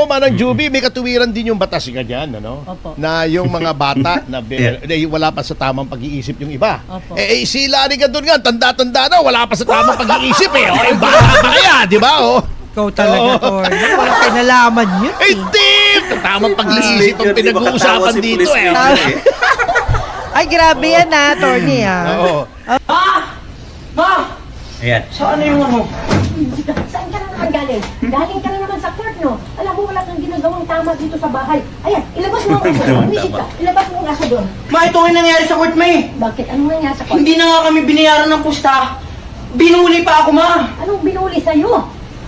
Manang Juby, may katuwiran din yung batas ka dyan, ano? Opo. Na yung mga bata na wala pa sa tamang pag-iisip yung iba. Opo. Si Larry ka doon nga, tanda-tanda na, wala pa sa tamang pag-iisip eh. O, yung bata pa kaya, di ba? O. Ikaw talaga, Tony. Walang kinalaman yun. Hindi! Tamang pag-iisip ang pinag-uusapan dito eh. Ay, grabe yan Tony Oo. Ma! Ayan. Saan na yung ano? Saan ka na naman galing? Galing ka na naman sa court, no? Alam mo, wala kang ginagawang tama dito sa bahay. Ayan, ilabas mo ang aso doon. Umisip ka. Ilabas mo ang aso doon. Ma, ito ang nangyari sa court, ma eh. Bakit? Anong nangyari sa court? Hindi na nga kami binayaran ng pusta. Binuli pa ako, ma. Anong binuli sa'yo?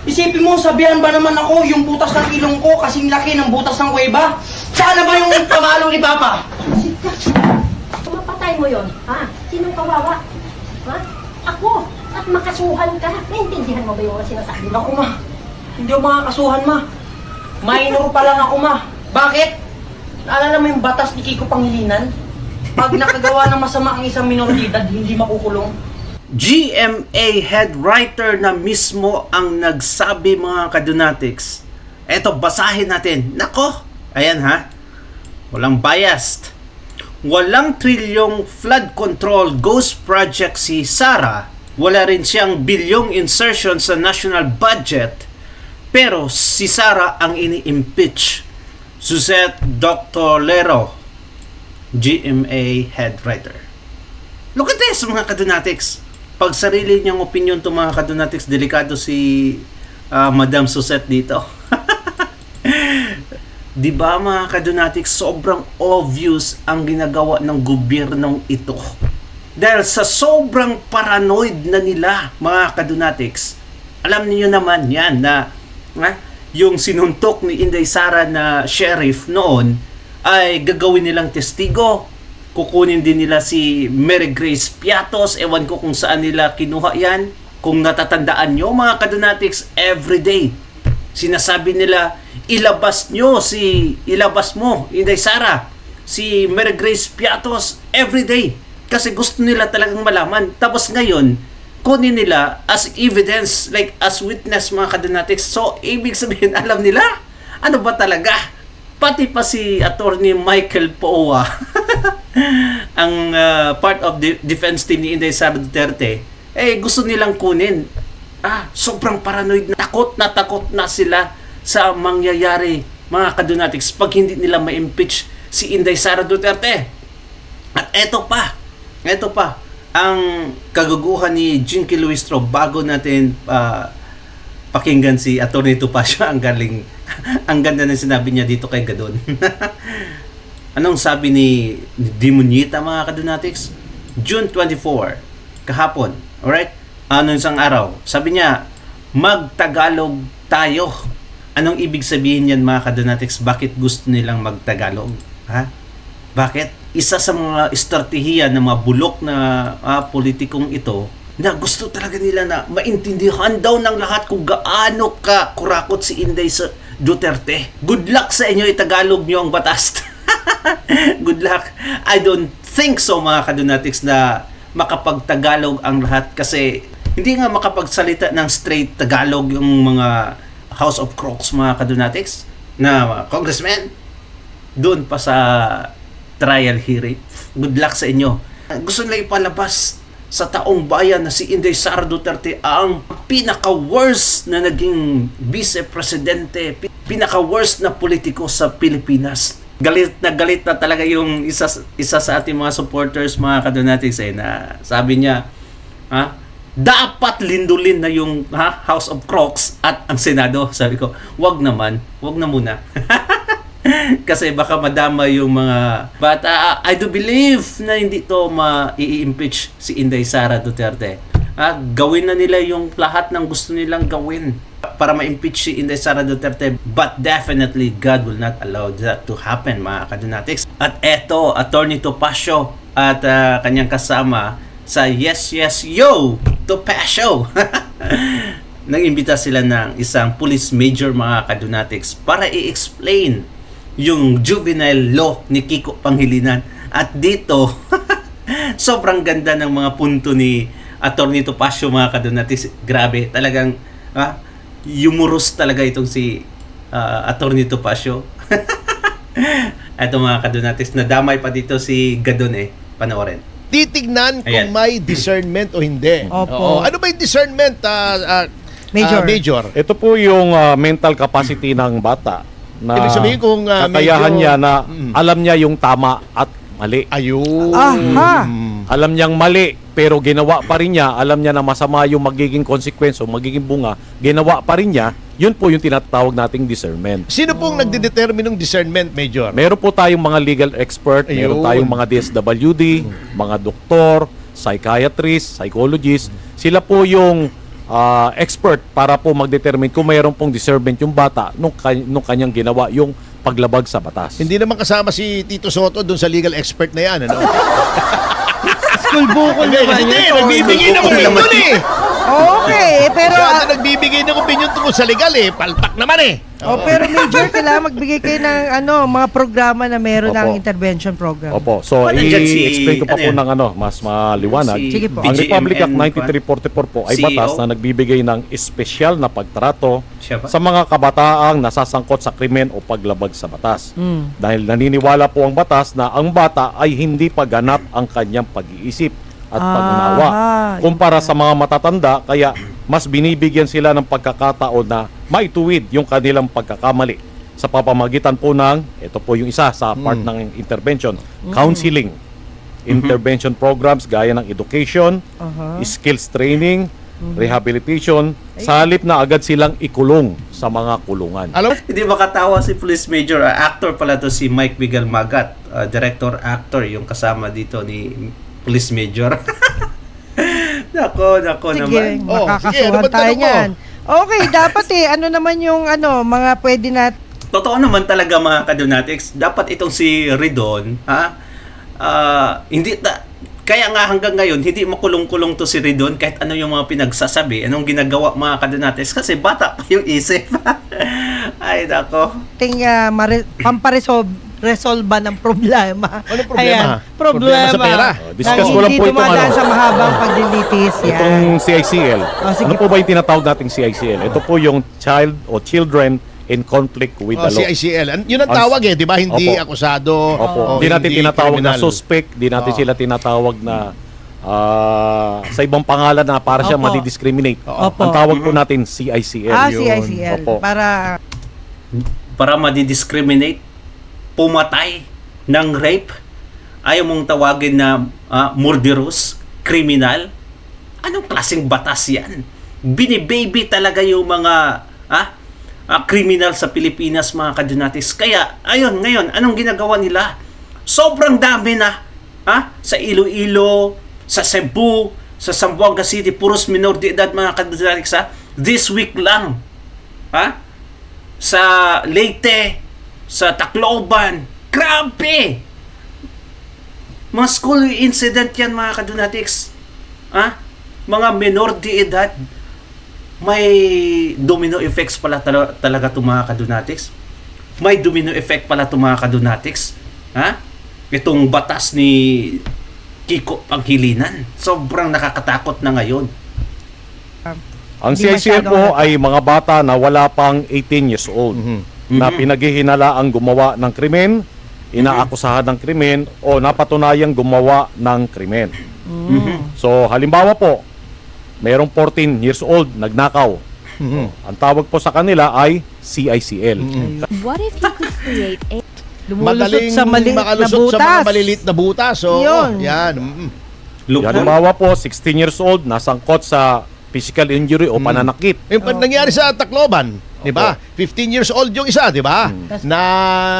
Isipin mo, sabihan ba naman ako yung butas ng ilong ko kasing laki ng butas ng kuweba? Saan na ba yung pamalo ni Papa? Mapatay mo yon, ha? Sinong kawawa? Ha? Ako! At makasuhan ka. Naintindihan mo ba yung sinasabi mo? Naku, ma. Hindi ako makakasuhan, ma. Minor pa lang ako, ma. Bakit? Alala mo yung batas ni Kiko Pangilinan? Pag nakagawa ng masama ang isang minoridad, hindi makukulong. GMA head writer na mismo ang nagsabi, mga kadunatics. Eto, basahin natin. Nako! Ayan ha. Walang biased. Walang trilyong flood control ghost project si Sara. Wala rin siyang bilyong insertion sa national budget. Pero si Sara ang ini-impeach. Suzette Dr. Lero, GMA head writer. Look at this, mga kadunatics. Pag sarili niyang opinion to, mga kadunatics, delikado si Madam Suzette dito. Di ba, mga kadunatics, sobrang obvious ang ginagawa ng gobyernong ito. Dahil sa sobrang paranoid na nila, mga kadunatics, alam niyo naman yan na yung sinuntok ni Inday Sara na sheriff noon ay gagawin nilang testigo. Kukunin din nila si Mary Grace Piatos. Ewan ko kung saan nila kinuha yan. Kung natatandaan nyo, mga kadunatics, everyday sinasabi nila, ilabas mo, Inday Sara, si Mary Grace Piatos everyday. Kasi gusto nila talagang malaman. Tapos ngayon, kunin nila as evidence, like as witness, mga kadunatics. So, ibig sabihin, alam nila, ano ba talaga? Pati pa si Attorney Michael Poa, ang part of the defense team ni Inday Sara Duterte, gusto nilang kunin. Sobrang paranoid, takot na sila sa mangyayari, mga kadunatics, pag hindi nila ma-impeach si Inday Sara Duterte. At eto pa, ang kaguguhan ni Jinky Luistro bago natin pakinggan si Atty. Topacio. Ang ganda ng sinabi niya dito kay Gadon. Anong sabi ni Dimonita, mga kadunatics? June 24, kahapon, alright? Isang araw, sabi niya, mag-Tagalog tayo. Anong ibig sabihin yan, mga kadunatics? Bakit gusto nilang mag-Tagalog? Bakit? Isa sa mga estratehiya ng mga bulok na politikong ito, na gusto talaga nila na maintindihan daw ng lahat kung gaano ka kurakot si Inday Duterte. Good luck sa inyo, itagalog nyo ang batas. Good luck. I don't think so, mga kadunatics, na makapag-Tagalog ang lahat, kasi hindi nga makapagsalita ng straight Tagalog yung mga House of Crocs, mga kadunatics, na congressman doon pa sa trial hearing. Good luck sa inyo. Gusto nila ipalabas sa taong bayan na si Inday Sara Duterte ang pinaka-worst na naging vice-presidente, pinaka-worst na politiko sa Pilipinas. Galit na talaga yung isa sa ating mga supporters, mga kadunatics, na sabi niya, dapat lindulin na yung House of Crocs at ang Senado. Sabi ko, wag na muna. Kasi baka madama yung mga bata. I do believe na hindi to ma-i-impeach si Inday Sara Duterte. Gawin na nila yung lahat ng gusto nilang gawin para ma-impeach si Inday Sara Duterte. But definitely, God will not allow that to happen, mga kadunatics. At eto, Atty. Topacio at kanyang kasama sa Yes Yes Yo Topacio. Nag-imbita sila ng isang police major, mga kadunatics, para i-explain yung juvenile law ni Kiko Pangilinan. At dito, sobrang ganda ng mga punto ni Atty. Topacio, mga kadunatics. Grabe, talagang humorous talaga itong si Attorney Topacio. Ito mga kadonatics, nadamay pa dito si Gadon panoorin. Titignan kung Ayan. may discernment o hindi. Opo. Oo. Ano ba yung discernment, Major. Major? Ito po yung mental capacity ng bata na Ibig sabihin kung kakayahan medyo- niya na alam niya yung tama at mali. Ayun. Aha. Alam niyang mali pero ginawa pa rin niya, alam niya na masama yung magiging consequence o magiging bunga, ginawa pa rin niya, yun po yung tinatawag nating discernment. Sino pong nagdedetermine ng discernment, Major? Meron po tayong mga legal expert, meron Ayun. tayong mga DSWD, mga doktor, psychiatrist, psychologist. Sila po yung expert para po mag-determine kung mayroon pong discernment yung bata nung kanyang ginawa yung paglabag sa batas. Hindi naman kasama si Tito Soto doon sa legal expert na yan, ano? School bukol naman Hindi, yun. nagbibigay ng opinion eh. Okay, pero... Siya na nagbibigay ng opinion tungkol sa legal eh. Palpak naman eh. pero Major, kailangan magbigay kayo ng mga programa na meron ng Opo. intervention program. Opo. So, Ano dyan si- i-explain ko pa ano po yan? ng mas maliwanag. Si Sige po. Ang BGMN Republic Act pa? 9344 po ay CEO? batas na nagbibigay ng espesyal na pagtrato Siya ba? sa mga kabataang nasasangkot sa krimen o paglabag sa batas. Mm. Dahil naniniwala po ang batas na ang bata ay hindi pa ganap ang kanyang pag-iisip at pag-unawa. Kumpara sa mga matatanda, kaya mas binibigyan sila ng pagkakataon na maituwid yung kanilang pagkakamali sa pamamagitan po ng, ito po yung isa sa part ng intervention, counseling, intervention programs gaya ng education, skills training, rehabilitation, sa halip na agad silang ikulong sa mga kulungan. Alam Hindi makatawa si Police Major. Actor pala to si Mike Miguel Magat. Director, actor, yung kasama dito ni Police Major. Nako Sige, naman. Oh, sige, ano makakasuhan ba tayo tanong mo? niyan. Okay, dapat ano naman yung mga pwede na... Totoo naman talaga mga kadonatics. Dapat itong si Ridon, kaya nga hanggang ngayon, hindi makulong-kulong to si Ridon kahit ano yung mga pinagsasabi, anong ginagawa mga kadonatics, kasi bata pa yung isip. Ay, nako. pamparesolba ng problema. Ano problema? Ayan, Problema sa pera? Discuss Na ko lang hindi po itong dumadaan ano. sa mahabang paglilitis. Itong Yan. CICL. Sige Ano po ba yung tinatawag nating CICL? Ito po yung child o children in conflict with the law. CICL. Yun ang tawag eh, di ba? Hindi Opo. akusado. Opo. o Hindi natin tinatawag na criminal. suspect, hindi natin Oo. sila tinatawag na sa ibang pangalan na para siya Opo. madi-discriminate. Opo. Ang tawag po natin CICL. Yun. CICL. Opo. Para madi-discriminate, pumatay ng rape, ayaw mong tawagin na murderous, criminal. Anong klaseng batas yan? Binibaby talaga yung mga criminal sa Pilipinas, mga kadonatics. Kaya, ayun, ngayon, anong ginagawa nila? Sobrang dami na. Sa Iloilo, sa Cebu, sa Zamboanga City, puros minor de edad, mga kadonatics. This week lang. Sa Leyte, sa Tacloban, grabe! Mga school incident yan, mga kadonatics. Mga minor de edad, may domino effects pala talaga itong mga kadonatics. May domino effect pala itong mga kadonatics. Itong batas ni Kiko Pangilinan. Sobrang nakakatakot na ngayon. Ang Hindi CICL masyado po halata. ay mga bata na wala pang 18 years old na pinaghihinalaang gumawa ng krimen, inaakusahan ng krimen o napatunayang gumawa ng krimen. So halimbawa po, mayroong 14 years old nagnakaw. Ang tawag po sa kanila ay CICL. What if you could create a Madaling Lumulusot sa maliit na makalusot sa mga butas. maliliit na butas. So, Yun. yan. Loophole. Halimbawa po, 16 years old, nasangkot sa physical injury o pananakit. Yung nangyari sa Tacloban, di ba? 15 years old yung isa, di ba? Na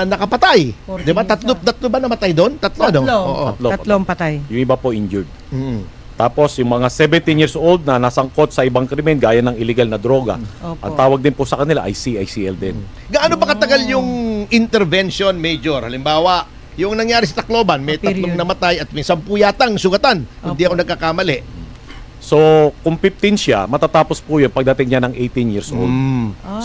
nakapatay. Di ba? Tatlo ba namatay doon? Tatlo, no? Oo. Tatlong patay. Yung iba po injured. Mm. Tapos yung mga 17 years old na nasangkot sa ibang krimen gaya ng illegal na droga. Opo. Ang tawag din po sa kanila ay CICL din. Gaano ba katagal yung intervention, Major? Halimbawa, yung nangyari sa Tacloban, may tatlong Period. namatay at may 10 yatang sugatan. Kung di ako nagkakamali. So, kung 15 siya, matatapos po yun pagdating niya ng 18 years old.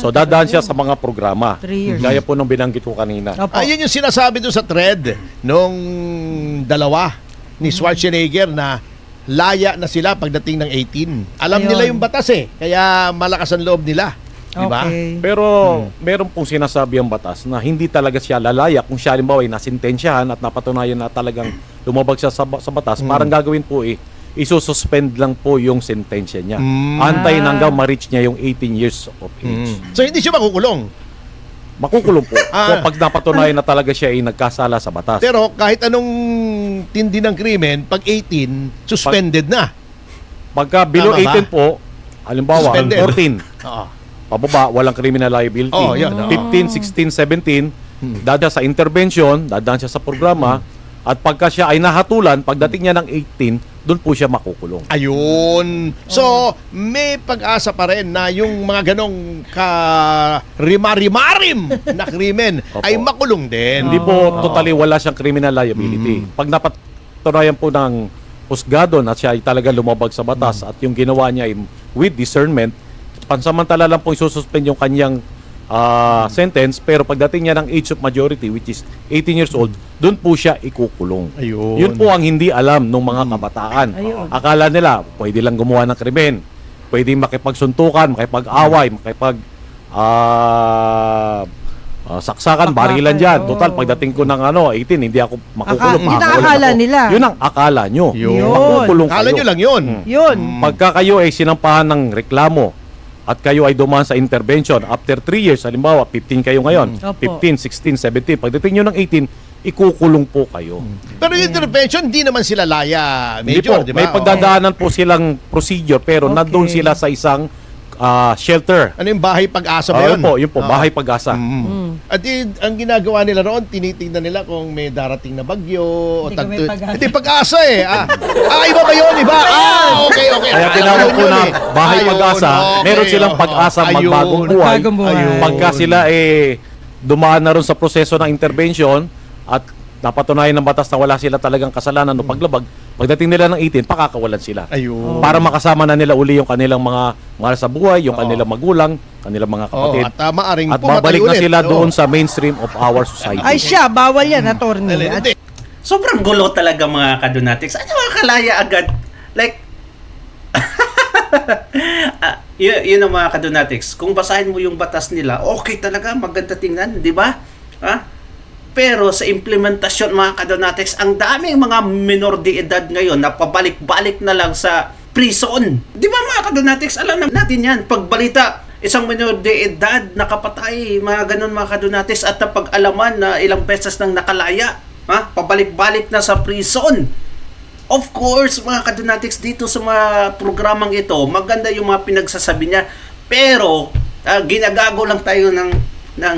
So, dadaan siya sa mga programa. 3 years. Gaya po nung binanggit ko kanina. Opo. Ayun yung sinasabi doon sa thread nung dalawa ni Schwarzenegger na laya na sila pagdating ng 18. Alam Ayun. nila yung batas eh, kaya malakas ang loob nila. Di ba? Okay. Pero meron pong sinasabi ang batas na hindi talaga siya lalaya kung siya halimbawa ay nasintensyahan at napatunayan na talagang lumabag siya sa batas. Parang gagawin po isususpend lang po yung sentensya niya. Antayin hanggang ma-reach niya yung 18 years of age. So hindi siya makukulong. Makukulong po. Pag napatunayan na talaga siya ay nagkasala sa batas. Pero kahit anong tindi ng krimen, pag 18, suspended na. Pagka below Tama ba? 18 po, halimbawa, Suspended. 14, Oo. pababa, walang criminal liability. Oh, yun, oo. 15, 16, 17, dadaan sa intervention, dadaan siya sa programa, at pagka siya ay nahatulan, pagdating niya ng 18, doon po siya makukulong. Ayun. So, may pag-asa pa rin na yung mga ganong rimarimarim na krimen Opo. ay makulong din. Hindi po totally wala siyang criminal liability. Pag napatunayan po ng husgado na siya ay talaga lumabag sa batas at yung ginawa niya ay with discernment, pansamantala lang po isususpend yung kanyang sentence, pero pagdating niya ng age of majority, which is 18 years old, doon po siya ikukulong. Ayun. Yun po ang hindi alam ng mga kabataan. Ayun. Akala nila, pwede lang gumawa ng krimen, pwede makipagsuntukan, makipag-away, saksakan, barilan dyan. oo. Total, pagdating ko ng 18, hindi ako makukulong. Yun ang makakulong akala ako. nila. Yun ang akala nyo. Yun. Makukulong Kala kayo. nyo lang yun. Yun. Pagka kayo ay sinampahan ng reklamo at kayo ay dumaan sa intervention, after 3 years, halimbawa, 15 kayo ngayon, Opo. 15, 16, 17, pagdating nyo ng 18, ikukulong po kayo. Pero yung intervention, hindi naman sila laya, Hindi Major, po, di ba? may pagdadaanan po silang procedure, pero Okay. nandun sila sa isang shelter. Ano yung bahay pag-asa ba yun? Yun po, bahay pag-asa. At ang ginagawa nila roon, tinitingnan nila kung may darating na bagyo. Hindi ko may pag-asa. Hindi, pag-asa eh. Iba ba yun? Iba? Okay. Kaya tinawag Ayun po yun na eh. bahay Ayun, pag-asa. okay, Meron silang oo. pag-asa Ayun. magbagong buhay. Magbagong buhay. Ayun. Pagka sila dumaan na ron sa proseso ng intervention at napatunayan ng batas na wala sila talagang kasalanan o paglabag, pagdating nila ng 18, pakakawalan sila. Ayun. Para makasama na nila uli yung kanilang mga mahal sa buhay, yung kanilang magulang, kanilang mga Oo, kapatid. at maaring At pumatay babalik na ulit. sila Oo. doon sa mainstream of our society. Ay siya, bawal yan, attorney. At Hindi. Sobrang gulo talaga mga kadunatics. Ano makalaya agad? Like, yun ang mga kadunatics. Kung basahin mo yung batas nila, okay talaga, maganda tingnan, di ba? Pero sa implementasyon mga kadonatics, ang daming mga minor de edad ngayon na pabalik-balik na lang sa prison. Di ba mga kadonatics, alam natin yan. Pagbalita, isang minor de edad nakapatay, mga ganun mga kadonatics, at napag-alaman na ilang beses nang nakalaya. Pabalik-balik na sa prison. Of course, mga kadonatics, dito sa mga programang ito, maganda yung mga pinagsasabi niya. Pero, ginagago lang tayo ng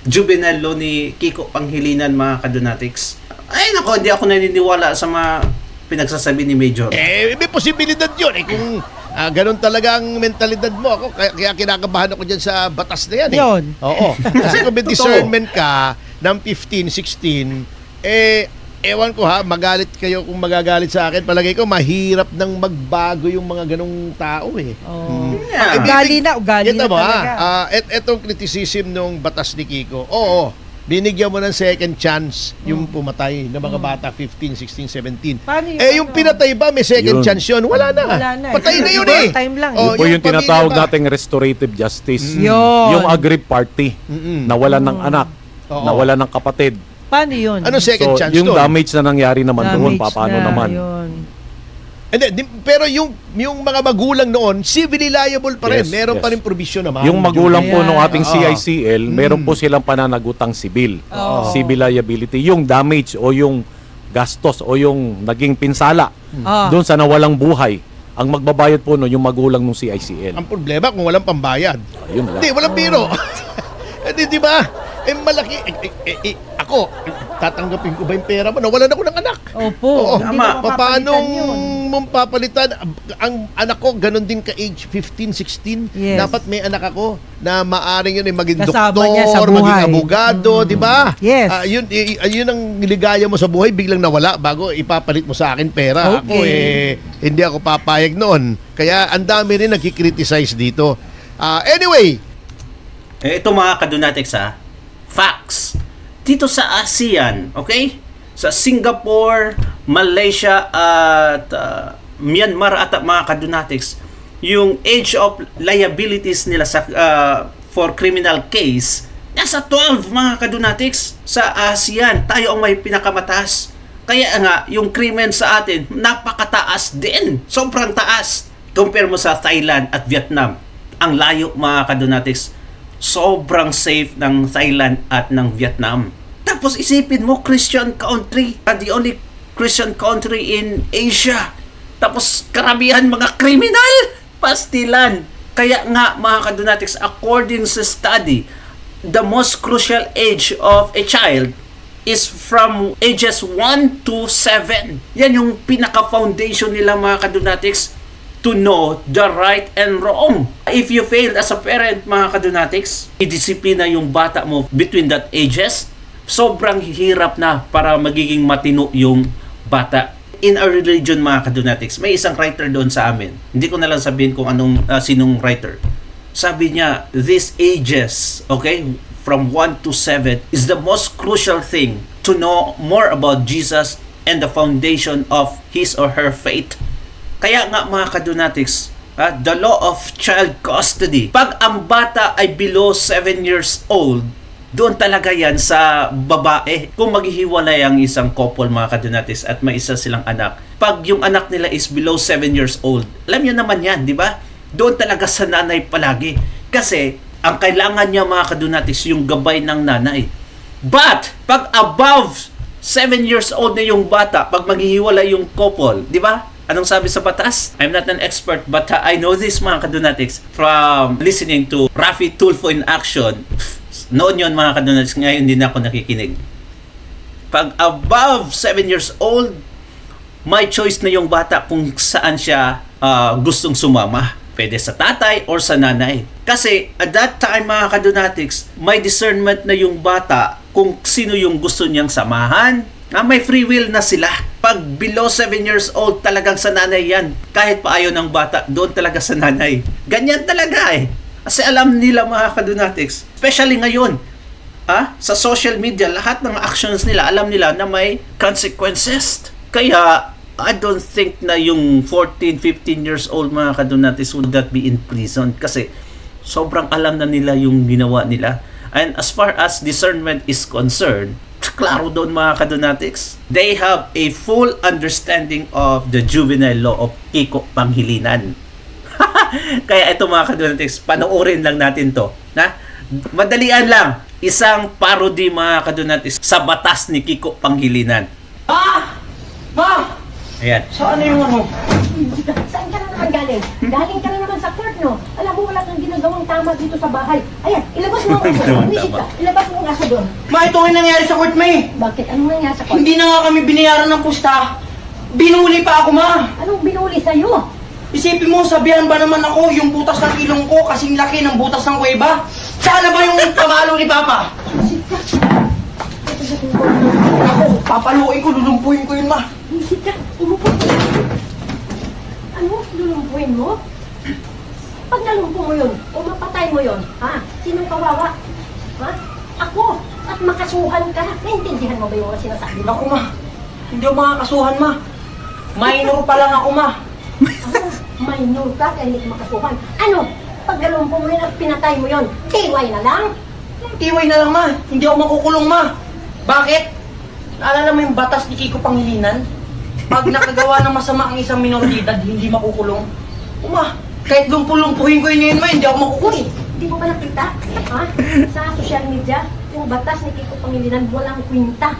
juvenile law ni Kiko Panghilinan, mga kadonatics. Ay nako, hindi ako naniniwala sa mga pinagsasabi ni Major. May posibilidad yun. Kung ganun talaga ang mentalidad mo, ako, kaya kinakabahan ako dyan sa batas na yan. Yun. Oo. Kasi kung may Totoo. discernment ka ng 15, 16, ewan ko magalit kayo kung magagalit sa akin. Palagay ko, mahirap nang magbago yung mga ganong tao eh. Yeah. Ugali na Kita mo talaga. etong criticism nung batas ni Kiko. Oo, binigyan mo ng second chance yung pumatay ng mga bata 15, 16, 17. Paano yun? Yung pinatay ba may second Yun. chance yun? Wala na. Wala na. Patay na yun One time lang. Oh, Yun po yung pamilya tinatawag ba? nating restorative justice. Yun. Yung aggrieved party, nawalan ng anak, Oo. nawalan ng kapatid. Paano yun? Ano second So, chance yung doon? damage na nangyari naman doon, Damage paano na, naman? Yun. Pero yung mga magulang noon, civilly liable pa rin. Yes, Meron yes. pa rin provision naman. Yung magulang po Ayan. ng ating Oo. CICL, meron po silang pananagutang sibil. Oo. Civil liability. Yung damage o yung gastos o yung naging pinsala Ah. doon sa nawalang buhay, ang magbabayad po no yung magulang ng CICL. Ang problema kung walang pambayad. Ayun lang. Hindi, walang biro. Di ba? Malaki. Ako, tatanggapin ko ba yung pera mo? Nawalan ako ng anak. Opo. Oo. Hindi Tama. na mapapalitan Paano yun. mong papalitan? Ang anak ko, ganun din ka-age 15, 16. Yes. Dapat may anak ako na maaring yun maging Kasama doktor, niya sa maging buhay. abogado, di ba? Yes. Yun ang ligaya mo sa buhay, biglang nawala bago ipapalit mo sa akin pera. Ako hindi ako papayag noon. Kaya ang dami rin nagkikriticize dito. Anyway, Ito mga kadonatics facts. Dito sa ASEAN, okay? Sa Singapore, Malaysia at Myanmar at mga kadonatics, yung age of liabilities nila sa for criminal case, nasa 12 mga kadunatics. Sa ASEAN, tayo ang may pinakamataas. Kaya nga, yung krimen sa atin, napakataas din. Sobrang taas. Compare mo sa Thailand at Vietnam. Ang layo mga kadunatics. Sobrang safe ng Thailand at ng Vietnam. Tapos isipin mo, Christian country. The only Christian country in Asia. Tapos karamihan mga kriminal. Pastilan. Kaya nga mga kadunatics, according sa study, the most crucial age of a child is from ages 1 to 7. Yan yung pinaka-foundation nila mga kadunatics to know the right and wrong. If you fail as a parent mga kadunatics, idisiplina yung bata mo between that ages, sobrang hirap na para magiging matino yung bata. In our religion mga kadunatics, may isang writer doon sa amin. Hindi ko na lang sabihin kung sinong writer. Sabi niya, these ages, okay, from 1 to 7 is the most crucial thing to know more about Jesus and the foundation of his or her faith. Kaya nga mga kadunatics, the law of child custody, pag ang bata ay below 7 years old, doon talaga yan sa babae. Kung maghihiwalay ang isang couple mga kadunatics at may isa silang anak, pag yung anak nila is below 7 years old, alam niyo naman yan, di ba? Doon talaga sa nanay palagi. Kasi ang kailangan niya mga kadunatics yung gabay ng nanay. But pag above 7 years old na yung bata, pag maghihiwalay yung couple, di ba? Anong sabi sa batas? I'm not an expert, but I know this mga kadunatics from listening to Rafi Tulfo in action. Noon yun mga kadunatics, ngayon din ako nakikinig. Pag above 7 years old, may choice na yung bata kung saan siya gustong sumama. Pwede sa tatay or sa nanay. Kasi at that time mga kadunatics, may discernment na yung bata kung sino yung gusto niyang samahan. May free will na sila. Pag below 7 years old, talagang sa nanay yan. Kahit pa ayaw ng bata, doon talaga sa nanay. Ganyan talaga eh. Kasi alam nila mga kadunatics, especially ngayon, sa social media, lahat ng actions nila, alam nila na may consequences. Kaya I don't think na yung 14, 15 years old mga kadunatics would not be in prison kasi sobrang alam na nila yung ginawa nila. And as far as discernment is concerned, klaro doon mga kadunatics, they have a full understanding of the juvenile law of Kiko Panghilinan. Kaya ito mga kadunatics, panoorin lang natin to. Madalian lang, isang parody mga kadunatics sa batas ni Kiko Panghilinan. Ma! Ayan. Saan na yung ano? Saan ka na naman galing? Galing ka na naman sa court, no? Alam mo, wala kang ginagawang tama dito sa bahay. Ayan, ilabas mo ang aso doon. Umisip ka, ilabas mo ang aso doon. Ma, ito ang nangyari sa court, ma eh. Bakit? Anong nangyari sa court? Hindi na nga kami binayaran ng pusta. Binuli pa ako, ma. Anong binuli sa'yo? Isipin mo, sabihan ba naman ako yung butas ng ilong ko kasing laki ng butas ng kuweba? Saan na ba yung pamalo ni Papa? Ako, papaluin ko, lulumpuin ko yun, ma. Umisip ka, umupo. Ano? Lulumpuin mo? Pag nalumpo mo yun, o mapatay mo yun, sinong kawawa? Ako! At makasuhan ka. Naintindihan mo ba yung sinasabi mo? Ako, ma. Hindi ako makakasuhan, ma. Minor pa lang ako, ma. Minor ka kaya hindi ka makasuhan. Ano? Pag nalumpo mo yun at pinatay mo yun, tiway na lang? Tiway na lang, ma. Hindi ako makukulong, ma. Bakit? Naalala mo yung batas ni Kiko Panghilinan? Pag nakagawa ng masama ang isang minor de edad, hindi makukulong. Ma, kahit lumpulumpuhin ko yun ngayon, ma, hindi ako makukulong. Hindi mo ba nakita? Sa social media, yung batas ni Kiko Panghilinan walang kwinta.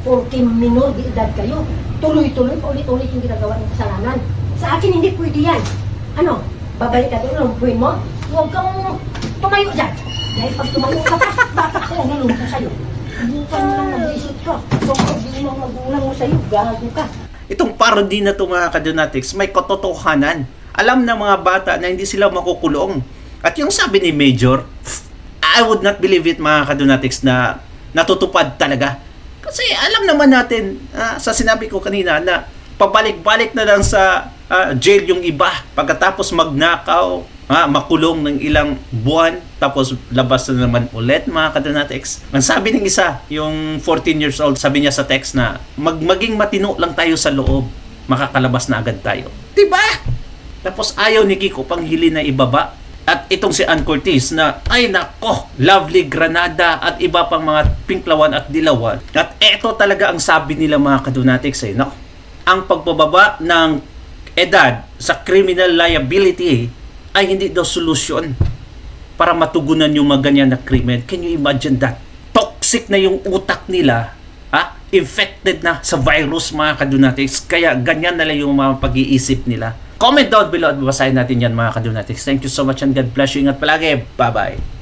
Porque minor de edad kayo. Tuloy-tuloy, ulit-ulit yung ginagawa ng kasalanan. Sa akin, hindi pwede yan. Ano? Babalik ka doon, lumpuin mo? Huwag kang tumayo dyan. Dahil pag tumayo ka pa, baka ako ang nalumpo sa'yo. Hindi ka nalang mag-isip ka. Kung hindi mo magulang mo sa'yo, gago ka. Itong parody na ito mga kadunatics, may katotohanan. Alam ng mga bata na hindi sila makukulong. At yung sabi ni Major, I would not believe it mga kadunatics na natutupad talaga. Kasi alam naman natin, sa sinabi ko kanina na pabalik-balik na lang sa jail yung iba. Pagkatapos magnakaw, makulong ng ilang buwan, tapos labas na naman ulit mga kadunatics. Ang sabi ng isa, yung 14 years old, sabi niya sa text na maging matino lang tayo sa loob, makakalabas na agad tayo. Diba? Tapos ayaw ni Kiko Panghilinan na ibaba. At itong si Ann Curtis na, ay nako, Lovely Granada at iba pang mga pinklawan at dilawan. At eto talaga ang sabi nila mga kadunatics no? Ang pagbababa ng edad sa criminal liability ay hindi daw solusyon para matugunan yung mga ganyan na krimen. Can you imagine that? Toxic na yung utak nila, infected na sa virus mga kadunatics, kaya ganyan na lang yung mga pag-iisip nila. Comment down below at babasahin natin yan mga kadunatics. Thank you so much and God bless you. Ingat palagi. Bye-bye.